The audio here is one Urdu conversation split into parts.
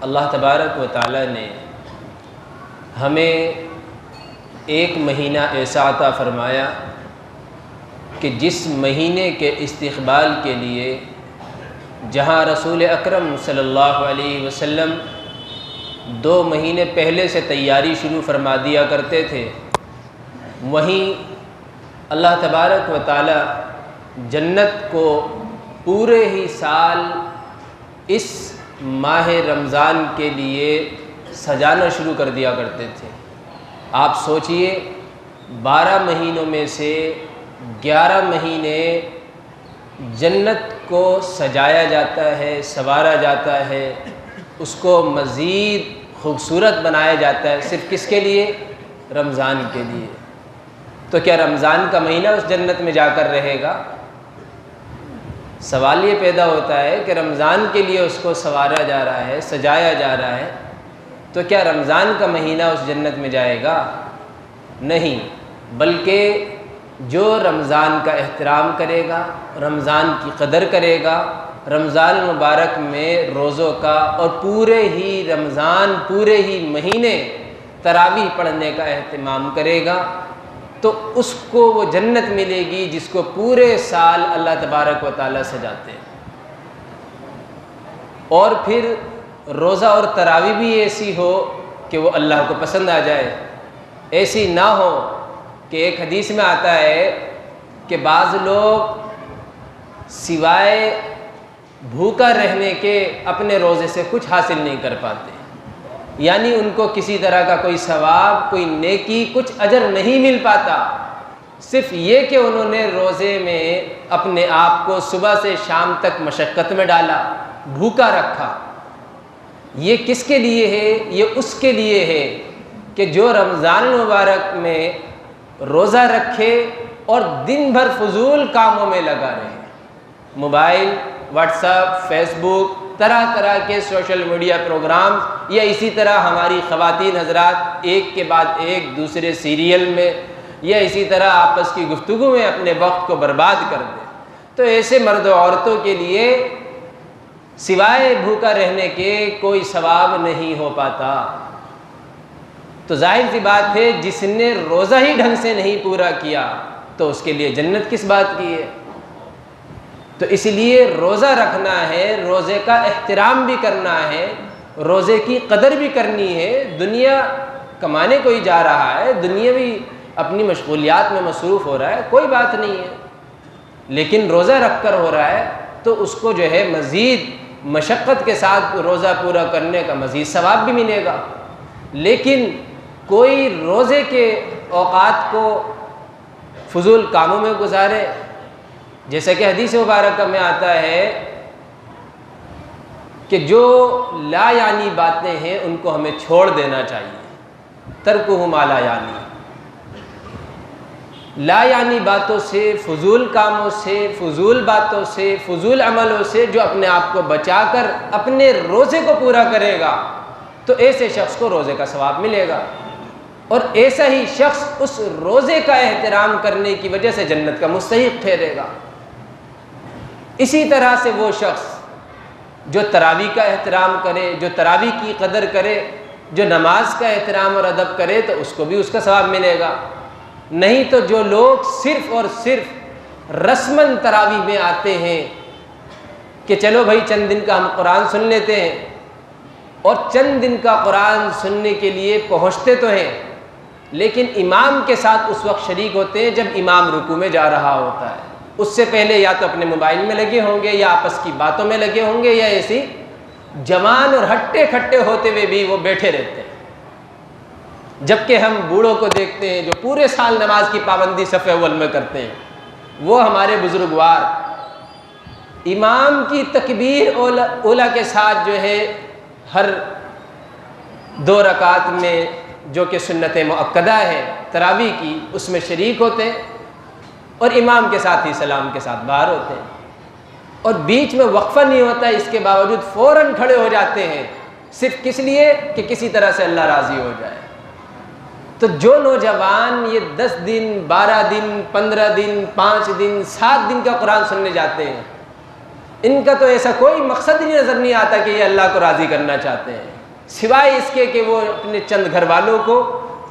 اللہ تبارک و تعالی نے ہمیں ایک مہینہ ایسا عطا فرمایا کہ جس مہینے کے استقبال کے لیے جہاں رسول اکرم صلی اللہ علیہ وسلم 2 مہینے پہلے سے تیاری شروع فرما دیا کرتے تھے، وہیں اللہ تبارک و تعالی جنت کو پورے ہی سال اس ماہ رمضان کے لیے سجانا شروع کر دیا کرتے تھے۔ آپ سوچئے 12 مہینوں میں سے 11 مہینے جنت کو سجایا جاتا ہے، سنوارا جاتا ہے، اس کو مزید خوبصورت بنایا جاتا ہے، صرف کس کے لیے؟ رمضان کے لیے۔ تو کیا رمضان کا مہینہ اس جنت میں جا کر رہے گا؟ سوال یہ پیدا ہوتا ہے کہ رمضان کے لیے اس کو سنوارا جا رہا ہے، سجایا جا رہا ہے، تو کیا رمضان کا مہینہ اس جنت میں جائے گا؟ نہیں، بلکہ جو رمضان کا احترام کرے گا، رمضان کی قدر کرے گا، رمضان المبارک میں روزوں کا اور پورے ہی رمضان پورے ہی مہینے تراویح پڑھنے کا اہتمام کرے گا، تو اس کو وہ جنت ملے گی جس کو پورے سال اللہ تبارک و تعالیٰ سجاتے ہیں۔ اور پھر روزہ اور تراویح بھی ایسی ہو کہ وہ اللہ کو پسند آ جائے، ایسی نہ ہو کہ ایک حدیث میں آتا ہے کہ بعض لوگ سوائے بھوکا رہنے کے اپنے روزے سے کچھ حاصل نہیں کر پاتے، یعنی ان کو کسی طرح کا کوئی ثواب، کوئی نیکی، کچھ اجر نہیں مل پاتا، صرف یہ کہ انہوں نے روزے میں اپنے آپ کو صبح سے شام تک مشقت میں ڈالا، بھوکا رکھا۔ یہ کس کے لیے ہے؟ یہ اس کے لیے ہے کہ جو رمضان المبارک میں روزہ رکھے اور دن بھر فضول کاموں میں لگا رہے، موبائل، واٹس ایپ، فیس بک، طرح طرح کے سوشل میڈیا پروگرام، یا اسی طرح ہماری خواتین حضرات ایک کے بعد ایک دوسرے سیریل میں یا اسی طرح آپس کی گفتگو میں اپنے وقت کو برباد کر دیں، تو ایسے مرد و عورتوں کے لیے سوائے بھوکا رہنے کے کوئی ثواب نہیں ہو پاتا۔ تو ظاہر سی بات ہے جس نے روزہ ہی ڈھنگ سے نہیں پورا کیا تو اس کے لیے جنت کس بات کی ہے؟ تو اس لیے روزہ رکھنا ہے، روزے کا احترام بھی کرنا ہے، روزے کی قدر بھی کرنی ہے۔ دنیا کمانے کوئی جا رہا ہے، دنیا بھی اپنی مشغولیات میں مصروف ہو رہا ہے، کوئی بات نہیں ہے، لیکن روزہ رکھ کر ہو رہا ہے تو اس کو جو ہے مزید مشقت کے ساتھ روزہ پورا کرنے کا مزید ثواب بھی ملے گا۔ لیکن کوئی روزے کے اوقات کو فضول کاموں میں گزارے، جیسا کہ حدیث مبارکہ میں آتا ہے کہ جو لا یعنی باتیں ہیں ان کو ہمیں چھوڑ دینا چاہیے، ترکہ ما لا یعنی، لا یعنی باتوں سے، فضول کاموں سے، فضول باتوں سے، فضول عملوں سے جو اپنے آپ کو بچا کر اپنے روزے کو پورا کرے گا تو ایسے شخص کو روزے کا ثواب ملے گا، اور ایسا ہی شخص اس روزے کا احترام کرنے کی وجہ سے جنت کا مستحق ٹھہرے گا۔ اسی طرح سے وہ شخص جو تراویح کا احترام کرے، جو تراویح کی قدر کرے، جو نماز کا احترام اور ادب کرے تو اس کو بھی اس کا ثواب ملے گا۔ نہیں تو جو لوگ صرف اور صرف رسماً تراویح میں آتے ہیں کہ چلو بھائی چند دن کا ہم قرآن سن لیتے ہیں، اور چند دن کا قرآن سننے کے لیے پہنچتے تو ہیں لیکن امام کے ساتھ اس وقت شریک ہوتے ہیں جب امام رکوع میں جا رہا ہوتا ہے، اس سے پہلے یا تو اپنے موبائل میں لگے ہوں گے یا آپس کی باتوں میں لگے ہوں گے، یا ایسی جوان اور ہٹے کھٹے ہوتے ہوئے بھی وہ بیٹھے رہتے ہیں۔ جبکہ ہم بوڑھوں کو دیکھتے ہیں جو پورے سال نماز کی پابندی صف اول میں کرتے ہیں، وہ ہمارے بزرگوار امام کی تکبیر اولیٰ کے ساتھ جو ہے ہر 2 رکعت میں جو کہ سنت مؤکدہ ہے تراویح کی، اس میں شریک ہوتے ہیں اور امام کے ساتھ ہی سلام کے ساتھ باہر ہوتے ہیں، اور بیچ میں وقفہ نہیں ہوتا، اس کے باوجود فوراً کھڑے ہو جاتے ہیں، صرف کس لیے کہ کسی طرح سے اللہ راضی ہو جائے۔ تو جو نوجوان یہ 10 دن 12 دن 15 دن 5 دن 7 دن کا قرآن سننے جاتے ہیں، ان کا تو ایسا کوئی مقصد ہی نظر نہیں آتا کہ یہ اللہ کو راضی کرنا چاہتے ہیں، سوائے اس کے کہ وہ اپنے چند گھر والوں کو،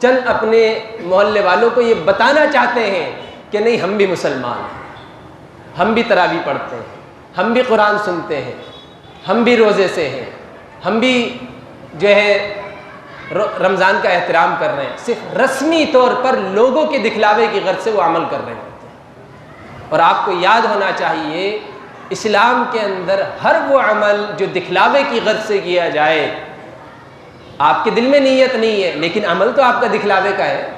چند اپنے محلے والوں کو یہ بتانا چاہتے ہیں کہ نہیں ہم بھی مسلمان ہیں، ہم بھی تراویح پڑھتے ہیں، ہم بھی قرآن سنتے ہیں، ہم بھی روزے سے ہیں، ہم بھی جو ہے رمضان کا احترام کر رہے ہیں۔ صرف رسمی طور پر لوگوں کے دکھلاوے کی غرض سے وہ عمل کر رہے ہوتے ہیں۔ اور آپ کو یاد ہونا چاہیے اسلام کے اندر ہر وہ عمل جو دکھلاوے کی غرض سے کیا جائے، آپ کے دل میں نیت نہیں ہے لیکن عمل تو آپ کا دکھلاوے کا ہے۔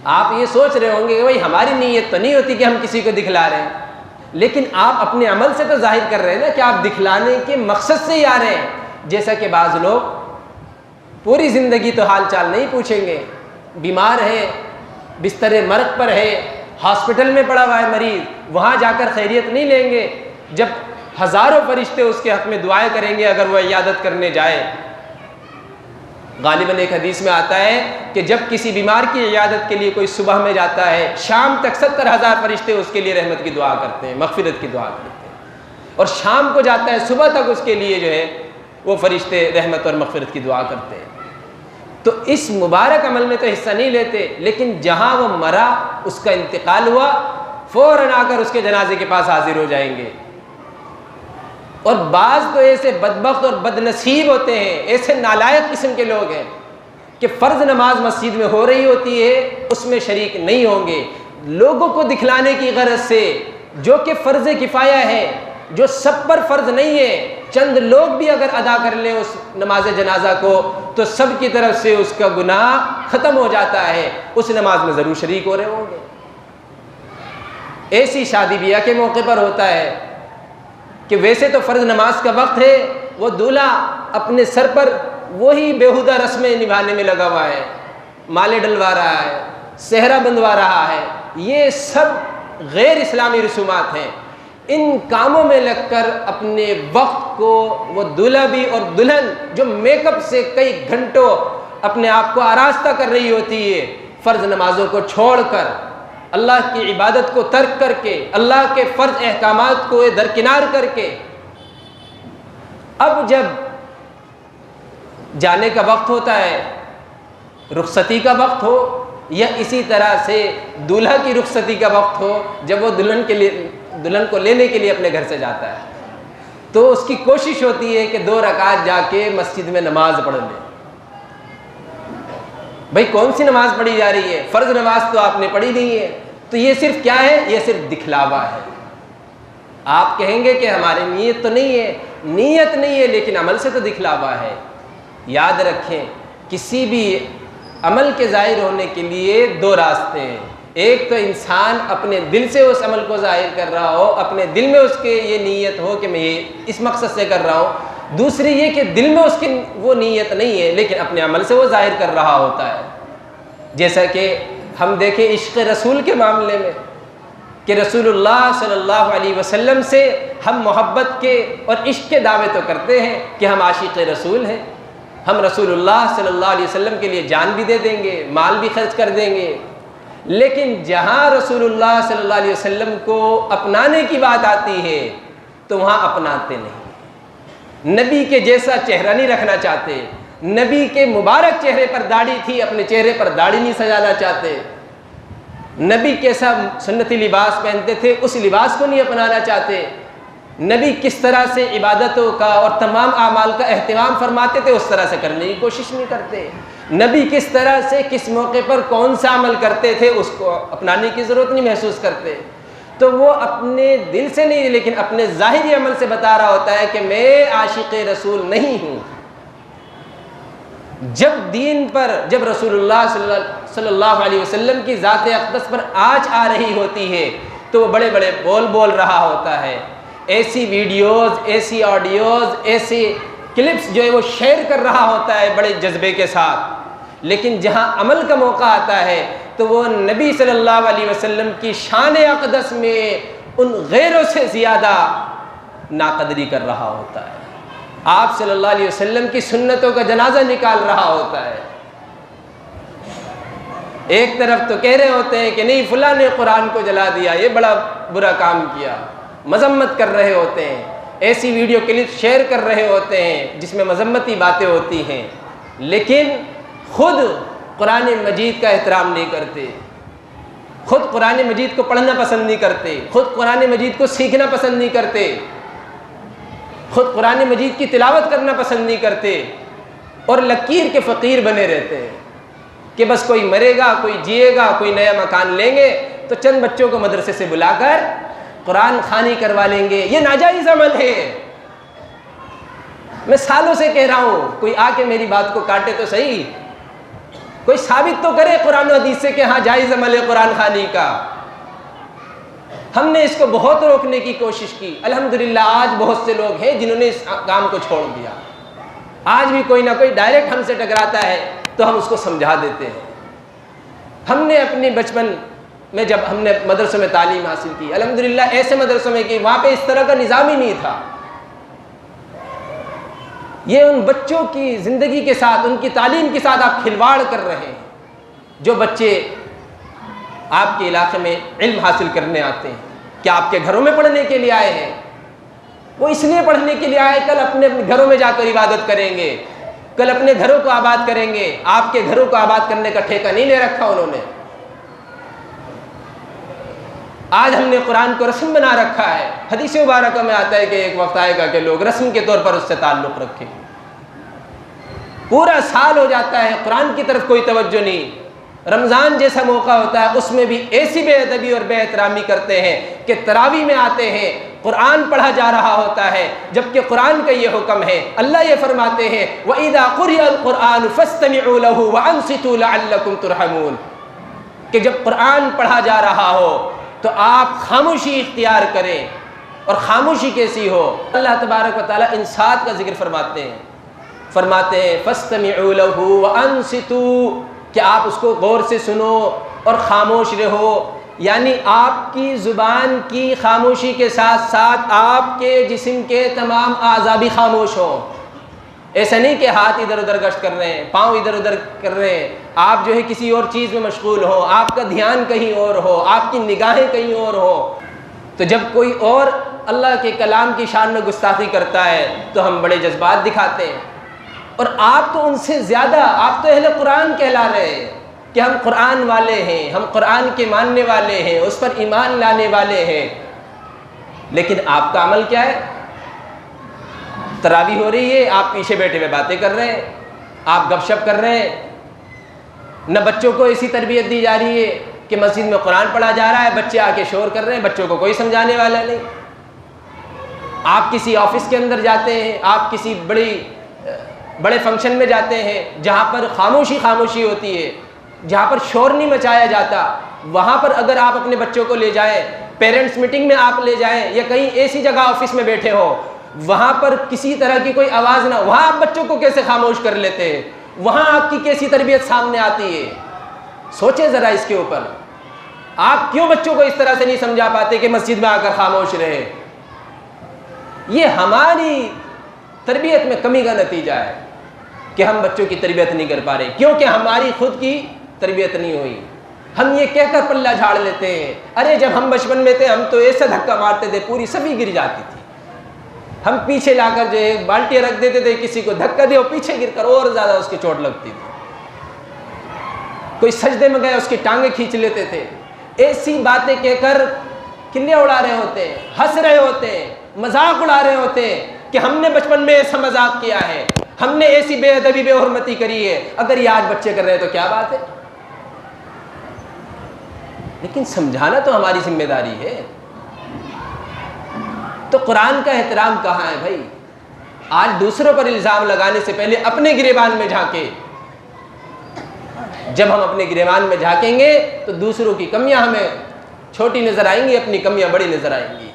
آپ یہ سوچ رہے ہوں گے کہ بھائی ہماری نیت تو نہیں ہوتی کہ ہم کسی کو دکھلا رہے ہیں، لیکن آپ اپنے عمل سے تو ظاہر کر رہے ہیں نا کہ آپ دکھلانے کے مقصد سے ہی آ رہے ہیں۔ جیسا کہ بعض لوگ پوری زندگی تو حال چال نہیں پوچھیں گے، بیمار ہے، بستر مرگ پر ہے، ہاسپٹل میں پڑا ہوا ہے مریض، وہاں جا کر خیریت نہیں لیں گے جب ہزاروں فرشتے اس کے حق میں دعائیں کریں گے اگر وہ عیادت کرنے جائے۔ غالباً ایک حدیث میں آتا ہے کہ جب کسی بیمار کی عیادت کے لیے کوئی صبح میں جاتا ہے، شام تک 70,000 فرشتے اس کے لیے رحمت کی دعا کرتے ہیں، مغفرت کی دعا کرتے ہیں، اور شام کو جاتا ہے صبح تک اس کے لیے جو ہے وہ فرشتے رحمت اور مغفرت کی دعا کرتے ہیں۔ تو اس مبارک عمل میں تو حصہ نہیں لیتے، لیکن جہاں وہ مرا، اس کا انتقال ہوا، فوراً آ کر اس کے جنازے کے پاس حاضر ہو جائیں گے۔ اور بعض تو ایسے بدبخت اور بد نصیب ہوتے ہیں، ایسے نالائق قسم کے لوگ ہیں کہ فرض نماز مسجد میں ہو رہی ہوتی ہے، اس میں شریک نہیں ہوں گے، لوگوں کو دکھلانے کی غرض سے، جو کہ فرض کفایہ ہے، جو سب پر فرض نہیں ہے، چند لوگ بھی اگر ادا کر لیں اس نماز جنازہ کو تو سب کی طرف سے اس کا گناہ ختم ہو جاتا ہے، اس نماز میں ضرور شریک ہو رہے ہوں گے۔ ایسی شادی بیاہ کے موقع پر ہوتا ہے کہ ویسے تو فرض نماز کا وقت ہے، وہ دولہا اپنے سر پر وہی بیہودہ رسمیں نبھانے میں لگا ہوا ہے، مالے ڈلوا رہا ہے، صحرا بندوا رہا ہے، یہ سب غیر اسلامی رسومات ہیں۔ ان کاموں میں لگ کر اپنے وقت کو وہ دولہا بھی اور دلہن جو میک اپ سے کئی گھنٹوں اپنے آپ کو آراستہ کر رہی ہوتی ہے، فرض نمازوں کو چھوڑ کر، اللہ کی عبادت کو ترک کر کے، اللہ کے فرض احکامات کو درکنار کر کے، اب جب جانے کا وقت ہوتا ہے، رخصتی کا وقت ہو، یا اسی طرح سے دولہا کی رخصتی کا وقت ہو جب وہ دلہن کو لینے کے لیے اپنے گھر سے جاتا ہے، تو اس کی کوشش ہوتی ہے کہ 2 رکعت جا کے مسجد میں نماز پڑھ لے۔ بھئی کون سی نماز پڑھی جا رہی ہے؟ فرض نماز تو آپ نے پڑھی نہیں ہے، تو یہ صرف کیا ہے؟ یہ صرف دکھلاوا ہے۔ آپ کہیں گے کہ ہماری نیت تو نہیں ہے، نیت نہیں ہے لیکن عمل سے تو دکھلاوا ہے۔ یاد رکھیں کسی بھی عمل کے ظاہر ہونے کے لیے 2 راستے ہیں، ایک تو انسان اپنے دل سے اس عمل کو ظاہر کر رہا ہو، اپنے دل میں اس کے یہ نیت ہو کہ میں یہ اس مقصد سے کر رہا ہوں، دوسری یہ کہ دل میں اس کی وہ نیت نہیں ہے لیکن اپنے عمل سے وہ ظاہر کر رہا ہوتا ہے۔ جیسا کہ ہم دیکھیں عشق رسول کے معاملے میں کہ رسول اللہ صلی اللہ علیہ وسلم سے ہم محبت کے اور عشق کے دعوے تو کرتے ہیں کہ ہم عاشق رسول ہیں، ہم رسول اللہ صلی اللہ علیہ وسلم کے لیے جان بھی دے دیں گے، مال بھی خرچ کر دیں گے، لیکن جہاں رسول اللہ صلی اللہ علیہ وسلم کو اپنانے کی بات آتی ہے تو وہاں اپناتے نہیں، نبی کے جیسا چہرہ نہیں رکھنا چاہتے، نبی کے مبارک چہرے پر داڑھی تھی، اپنے چہرے پر داڑھی نہیں سجانا چاہتے، نبی کیسا سنتی لباس پہنتے تھے اس لباس کو نہیں اپنانا چاہتے، نبی کس طرح سے عبادتوں کا اور تمام اعمال کا اہتمام فرماتے تھے اس طرح سے کرنے کی کوشش نہیں کرتے، نبی کس طرح سے کس موقع پر کون سا عمل کرتے تھے اس کو اپنانے کی ضرورت نہیں محسوس کرتے۔ تو وہ اپنے دل سے نہیں لیکن اپنے ظاہری عمل سے بتا رہا ہوتا ہے کہ میں عاشق رسول نہیں ہوں۔ جب دین پر، جب رسول اللہ صلی اللہ علیہ وسلم کی ذات اقدس پر آنچ آ رہی ہوتی ہے تو وہ بڑے بڑے بول رہا ہوتا ہے، ایسی ویڈیوز، ایسی آڈیوز، ایسی کلپس جو ہے وہ شیئر کر رہا ہوتا ہے بڑے جذبے کے ساتھ، لیکن جہاں عمل کا موقع آتا ہے تو وہ نبی صلی اللہ علیہ وسلم کی شان اقدس میں ان غیروں سے زیادہ ناقدری کر رہا ہوتا ہے، آپ صلی اللہ علیہ وسلم کی سنتوں کا جنازہ نکال رہا ہوتا ہے۔ ایک طرف تو کہہ رہے ہوتے ہیں کہ نہیں فلاں نے قرآن کو جلا دیا، یہ بڑا برا کام کیا، مذمت کر رہے ہوتے ہیں، ایسی ویڈیو کلپ شیئر کر رہے ہوتے ہیں جس میں مذمتی باتیں ہوتی ہیں، لیکن خود قرآن مجید کا احترام نہیں کرتے، خود قرآن مجید کو پڑھنا پسند نہیں کرتے، خود قرآن مجید کو سیکھنا پسند نہیں کرتے، خود قرآن مجید کی تلاوت کرنا پسند نہیں کرتے، اور لکیر کے فقیر بنے رہتے ہیں کہ بس کوئی مرے گا، کوئی جیے گا، کوئی نیا مکان لیں گے تو چند بچوں کو مدرسے سے بلا کر قرآن خوانی کروا لیں گے۔ یہ ناجائز عمل ہے۔ میں سالوں سے کہہ رہا ہوں، کوئی آ کے میری بات کو کاٹے تو صحیح، کوئی ثابت تو کرے قرآن و حدیث سے کہ ہاں جائز عمل ہے قرآن خوانی کا۔ ہم نے اس کو بہت روکنے کی کوشش کی، الحمدللہ آج بہت سے لوگ ہیں جنہوں نے اس کام کو چھوڑ دیا۔ آج بھی کوئی نہ کوئی ڈائریکٹ ہم سے ٹکراتا ہے تو ہم اس کو سمجھا دیتے ہیں۔ ہم نے اپنے بچپن میں جب ہم نے مدرسوں میں تعلیم حاصل کی، الحمدللہ ایسے مدرسوں میں کہ وہاں پہ اس طرح کا نظام ہی نہیں تھا۔ یہ ان بچوں کی زندگی کے ساتھ، ان کی تعلیم کے ساتھ آپ کھلواڑ کر رہے ہیں۔ جو بچے آپ کے علاقے میں علم حاصل کرنے آتے ہیں، کیا آپ کے گھروں میں پڑھنے کے لیے آئے ہیں؟ وہ اس لیے پڑھنے کے لیے آئے، کل اپنے گھروں میں جا کر عبادت کریں گے، کل اپنے گھروں کو آباد کریں گے۔ آپ کے گھروں کو آباد کرنے کا ٹھیکہ نہیں لے رکھا انہوں نے۔ آج ہم نے قرآن کو رسم بنا رکھا ہے۔ حدیث مبارکہ میں آتا ہے کہ ایک وقت آئے گا کہ لوگ رسم کے طور پر اس سے تعلق رکھیں، پورا سال ہو جاتا ہے قرآن کی طرف کوئی توجہ نہیں۔ رمضان جیسا موقع ہوتا ہے اس میں بھی ایسی بے ادبی اور بے احترامی کرتے ہیں کہ تراویح میں آتے ہیں، قرآن پڑھا جا رہا ہوتا ہے، جبکہ قرآن کا یہ حکم ہے، اللہ یہ فرماتے ہیں وَإِذَا قُرِئَ الْقُرْآنُ فَاسْتَمِعُوا لَهُ وَأَنصِتُوا لَعَلَّكُمْ تُرْحَمُونَ، کہ جب قرآن پڑھا جا رہا ہو تو آپ خاموشی اختیار کریں۔ اور خاموشی کیسی ہو؟ اللہ تبارک و تعالیٰ انصات کا ذکر فرماتے ہیں فَاسْتَمِعُوا لَهُ وَأَنصِتُوا، کہ آپ اس کو غور سے سنو اور خاموش رہو، یعنی آپ کی زبان کی خاموشی کے ساتھ ساتھ آپ کے جسم کے تمام اعضاء بھی خاموش ہوں۔ ایسا نہیں کہ ہاتھ ادھر ادھر گشت کر رہے ہیں، پاؤں ادھر ادھر کر رہے ہیں، آپ جو ہے کسی اور چیز میں مشغول ہو، آپ کا دھیان کہیں اور ہو، آپ کی نگاہیں کہیں اور ہو۔ تو جب کوئی اور اللہ کے کلام کی شان میں گستاخی کرتا ہے تو ہم بڑے جذبات دکھاتے ہیں، اور آپ تو ان سے زیادہ، آپ تو اہل قرآن کہلا رہے ہیں کہ ہم قرآن والے ہیں، ہم قرآن کے ماننے والے ہیں، اس پر ایمان لانے والے ہیں، لیکن آپ کا عمل کیا ہے؟ تراویح ہو رہی ہے، آپ پیچھے بیٹھے ہوئے باتیں کر رہے ہیں، آپ گپ شپ کر رہے ہیں۔ نہ بچوں کو ایسی تربیت دی جا رہی ہے کہ مسجد میں قرآن پڑھا جا رہا ہے، بچے آ کے شور کر رہے ہیں، بچوں کو کوئی سمجھانے والا نہیں۔ آپ کسی آفس کے اندر جاتے ہیں، آپ کسی بڑے فنکشن میں جاتے ہیں جہاں پر خاموشی ہوتی ہے، جہاں پر شور نہیں مچایا جاتا، وہاں پر اگر آپ اپنے بچوں کو لے جائیں، پیرنٹس میٹنگ میں آپ لے جائیں، یا کہیں ایسی جگہ آفس میں بیٹھے ہو وہاں پر کسی طرح کی کوئی آواز نہ، وہاں آپ بچوں کو کیسے خاموش کر لیتے ہیں؟ وہاں آپ کی کیسی تربیت سامنے آتی ہے؟ سوچیں ذرا اس کے اوپر۔ آپ کیوں بچوں کو اس طرح سے نہیں سمجھا پاتے کہ مسجد میں آ کر خاموش رہے؟ یہ ہماری تربیت میں کمی کا نتیجہ ہے کہ ہم بچوں کی تربیت نہیں کر پا رہے، کیونکہ ہماری خود کی تربیت نہیں ہوئی۔ ہم یہ کہہ کر پلہ جھاڑ لیتے ہیں، ارے جب ہم بچپن میں تھے ہم تو ایسا دھکا مارتے تھے پوری صفی گر جاتی تھی، ہم پیچھے لا کر جو ہے بالٹیاں رکھ دیتے تھے، کسی کو دھکا دے اور پیچھے گر کر اور زیادہ اس کی چوٹ لگتی تھی، کوئی سجدے میں گئے اس کی ٹانگیں کھینچ لیتے تھے۔ ایسی باتیں کہہ کر کلے اڑا رہے ہوتے ہیں، ہنس رہے ہوتے ہیں، مذاق اڑا رہے ہوتے ہیں کہ ہم نے بچپن میں ایسا مذاق کیا ہے، ہم نے ایسی بے ادبی بے حرمتی کری ہے، اگر یہ آج بچے کر رہے ہیں تو کیا بات ہے؟ لیکن سمجھانا تو ہماری ذمہ داری ہے۔ تو قرآن کا احترام کہاں ہے بھائی؟ آج دوسروں پر الزام لگانے سے پہلے اپنے گریبان میں جھانکے۔ جب ہم اپنے گریبان میں جھانکیں گے تو دوسروں کی کمیاں ہمیں چھوٹی نظر آئیں گی، اپنی کمیاں بڑی نظر آئیں گی۔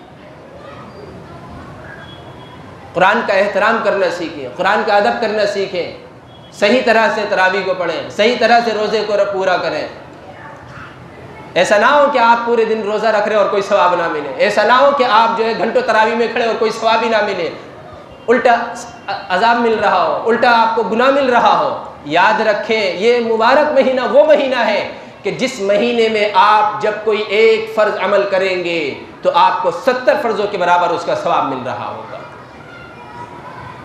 قرآن کا احترام کرنا سیکھیں، قرآن کا ادب کرنا سیکھیں، صحیح طرح سے تراویح کو پڑھیں، صحیح طرح سے روزے کو پورا کریں۔ ایسا نہ ہو کہ آپ پورے دن روزہ رکھ رہے اور کوئی ثواب نہ ملے، ایسا نہ ہو کہ آپ جو ہے گھنٹوں تراویح میں کھڑے اور کوئی ثواب ہی نہ ملے، الٹا عذاب مل رہا ہو، الٹا آپ کو گناہ مل رہا ہو۔ یاد رکھیں یہ مبارک مہینہ وہ مہینہ ہے کہ جس مہینے میں آپ جب کوئی ایک فرض عمل کریں گے تو آپ کو 70 فرضوں کے برابر اس کا ثواب مل رہا ہوگا.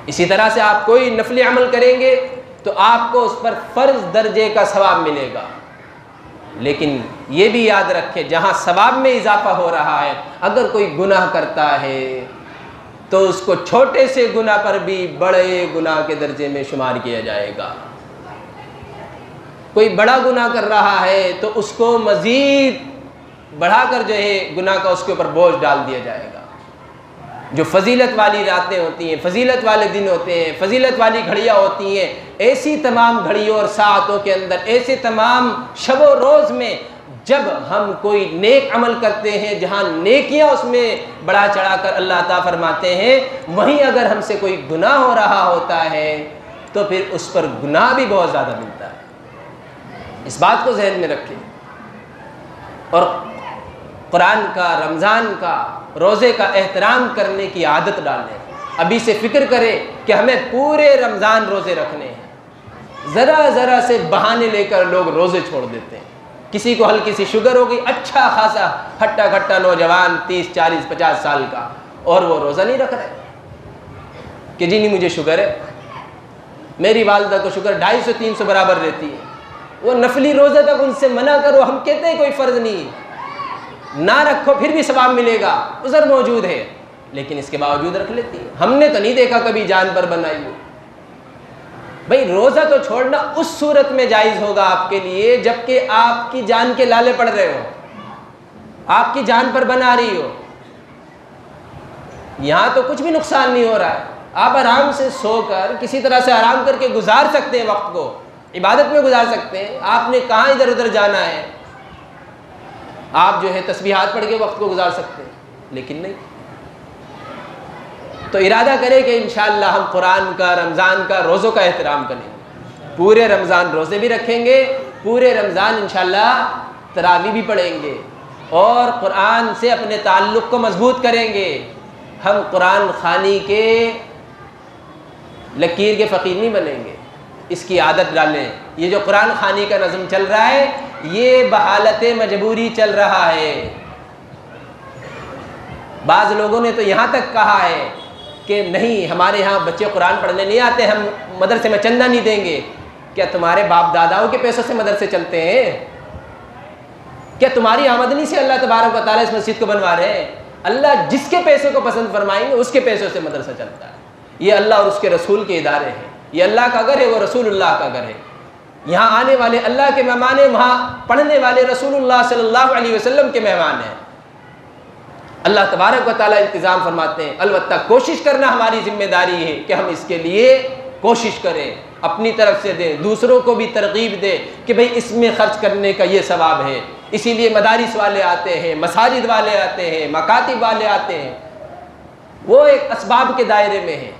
اسی طرح سے آپ کوئی نفلی عمل کریں گے تو آپ کو اس پر فرض درجے کا ثواب ملے گا. لیکن یہ بھی یاد رکھیں جہاں ثواب میں اضافہ ہو رہا ہے، اگر کوئی گناہ کرتا ہے تو اس کو چھوٹے سے گناہ پر بھی بڑے گناہ کے درجے میں شمار کیا جائے گا. کوئی بڑا گناہ کر رہا ہے تو اس کو مزید بڑھا کر جو ہے گناہ کا اس کے اوپر بوجھ ڈال دیا جائے گا. جو فضیلت والی راتیں ہوتی ہیں، فضیلت والے دن ہوتے ہیں، فضیلت والی گھڑیاں ہوتی ہیں، ایسی تمام گھڑیوں اور ساعتوں کے اندر، ایسے تمام شب و روز میں جب ہم کوئی نیک عمل کرتے ہیں جہاں نیکیاں اس میں بڑھا چڑھا کر اللہ تعالیٰ فرماتے ہیں، وہیں اگر ہم سے کوئی گناہ ہو رہا ہوتا ہے تو پھر اس پر گناہ بھی بہت زیادہ ملتا ہے. اس بات کو ذہن میں رکھیں اور قرآن کا، رمضان کا، روزے کا احترام کرنے کی عادت ڈالیں. ابھی سے فکر کریں کہ ہمیں پورے رمضان روزے رکھنے ہیں. ذرا ذرا سے بہانے لے کر لوگ روزے چھوڑ دیتے ہیں. کسی کو ہلکی سی شوگر ہو گئی، اچھا خاصا ہٹا کھٹا نوجوان 30 40 50 سال کا، اور وہ روزہ نہیں رکھ رہے کہ جی نہیں مجھے شوگر ہے. میری والدہ کو شوگر 250 300 برابر رہتی ہے. وہ نفلی روزے تک ان سے منع کرو، ہم کہتے ہیں کوئی فرض نہیں، نہ رکھو پھر بھی ثواب ملے گا، عذر موجود ہے، لیکن اس کے باوجود رکھ لیتی ہے. ہم نے تو نہیں دیکھا کبھی جان پر بنائی ہو. بھئی روزہ تو چھوڑنا اس صورت میں جائز ہوگا آپ کے لیے جبکہ آپ کی جان کے لالے پڑ رہے ہو، آپ کی جان پر بنا رہی ہو. یہاں تو کچھ بھی نقصان نہیں ہو رہا ہے. آپ آرام سے سو کر کسی طرح سے آرام کر کے گزار سکتے ہیں، وقت کو عبادت میں گزار سکتے ہیں. آپ نے کہاں ادھر ادھر جانا ہے؟ آپ جو ہے تسبیحات پڑھ کے وقت کو گزار سکتے ہیں، لیکن نہیں. تو ارادہ کریں کہ انشاءاللہ ہم قرآن کا، رمضان کا، روزوں کا احترام کریں گے. پورے رمضان روزے بھی رکھیں گے، پورے رمضان انشاءاللہ تراویح بھی پڑھیں گے اور قرآن سے اپنے تعلق کو مضبوط کریں گے. ہم قرآن خوانی کے لکیر کے فقیر نہیں بنیں گے. اس کی عادت ڈالیں. یہ جو قرآن خوانی کا نظم چل رہا ہے یہ بحالت مجبوری چل رہا ہے. بعض لوگوں نے تو یہاں تک کہا ہے کہ نہیں ہمارے ہاں بچے قرآن پڑھنے نہیں آتے، ہم مدرسے میں چندہ نہیں دیں گے. کیا تمہارے باپ داداؤں کے پیسوں سے مدرسے چلتے ہیں؟ کیا تمہاری آمدنی سے اللہ تبارک و تعالیٰ اس مسجد کو بنوا رہے ہیں؟ اللہ جس کے پیسے کو پسند فرمائیں گے اس کے پیسوں سے مدرسہ چلتا ہے. یہ اللہ اور اس کے رسول کے ادارے ہیں. یہ اللہ کا گھر ہے، وہ رسول اللہ کا گھر ہے. یہاں آنے والے اللہ کے مہمان ہیں، وہاں پڑھنے والے رسول اللہ صلی اللہ علیہ وسلم کے مہمان ہیں. اللہ تبارک و تعالیٰ انتظام فرماتے ہیں. البتہ کوشش کرنا ہماری ذمہ داری ہے کہ ہم اس کے لیے کوشش کریں، اپنی طرف سے دیں، دوسروں کو بھی ترغیب دیں کہ بھئی اس میں خرچ کرنے کا یہ ثواب ہے. اسی لیے مدارس والے آتے ہیں، مساجد والے آتے ہیں، مکاتب والے آتے ہیں. وہ ایک اسباب کے دائرے میں ہیں،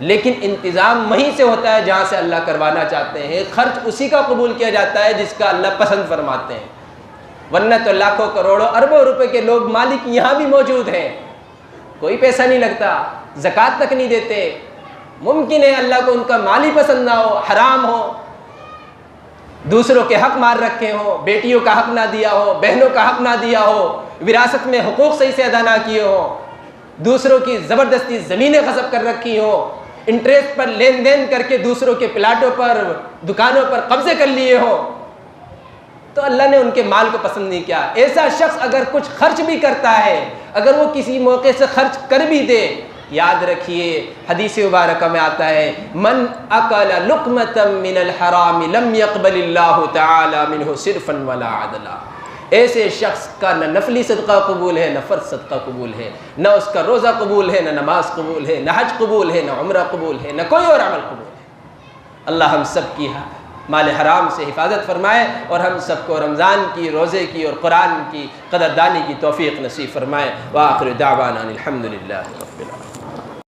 لیکن انتظام وہیں سے ہوتا ہے جہاں سے اللہ کروانا چاہتے ہیں. خرچ اسی کا قبول کیا جاتا ہے جس کا اللہ پسند فرماتے ہیں. ورنہ تو لاکھوں کروڑوں اربوں روپے کے لوگ مالک یہاں بھی موجود ہیں، کوئی پیسہ نہیں لگتا، زکوٰۃ تک نہیں دیتے. ممکن ہے اللہ کو ان کا مال ہی پسند نہ ہو، حرام ہو، دوسروں کے حق مار رکھے ہوں، بیٹیوں کا حق نہ دیا ہو، بہنوں کا حق نہ دیا ہو، وراثت میں حقوق صحیح سے ادا نہ کیے ہوں، دوسروں کی زبردستی زمینیں غصب کر رکھی ہوں، انٹریسٹ پر لین دین کر کے دوسروں کے پلاٹوں پر، دکانوں پر قبضے کر لیے ہوں، تو اللہ نے ان کے مال کو پسند نہیں کیا. ایسا شخص اگر کچھ خرچ بھی کرتا ہے، اگر وہ کسی موقع سے خرچ کر بھی دے، یاد رکھیے حدیث مبارکہ میں آتا ہے من اکل لقمۃ من الحرام لم يقبل اللہ تعالی منہ صرفا ولا عدلا. ایسے شخص کا نہ نفلی صدقہ قبول ہے، نہ فرض صدقہ قبول ہے، نہ اس کا روزہ قبول ہے، نہ نماز قبول ہے، نہ حج قبول ہے، نہ عمرہ قبول ہے، نہ کوئی اور عمل قبول ہے. اللہ ہم سب کی مال حرام سے حفاظت فرمائے اور ہم سب کو رمضان کی، روزے کی اور قرآن کی قدردانی کی توفیق نصیب فرمائے. وآخر دعوانا الحمدللہ رب العالمین.